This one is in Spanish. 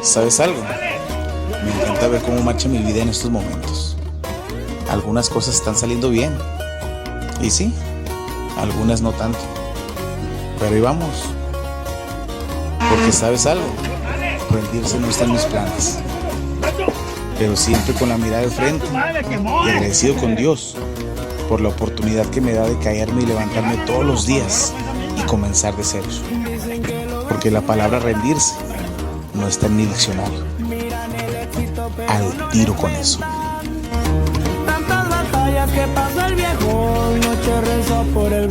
¿Sabes algo? Me encanta ver cómo marcha mi vida en estos momentos. Algunas cosas están saliendo bien. Y sí, algunas no tanto. Pero ahí vamos. Porque ¿sabes algo? Rendirse no está en mis planes. Pero siempre con la mirada de frente y agradecido con Dios por la oportunidad que me da de caerme y levantarme todos los días y comenzar de cero. Porque la palabra rendirse no está en mi diccionario. Al tiro con eso. Tantas batallas que pasa el viejo, noche rezó por el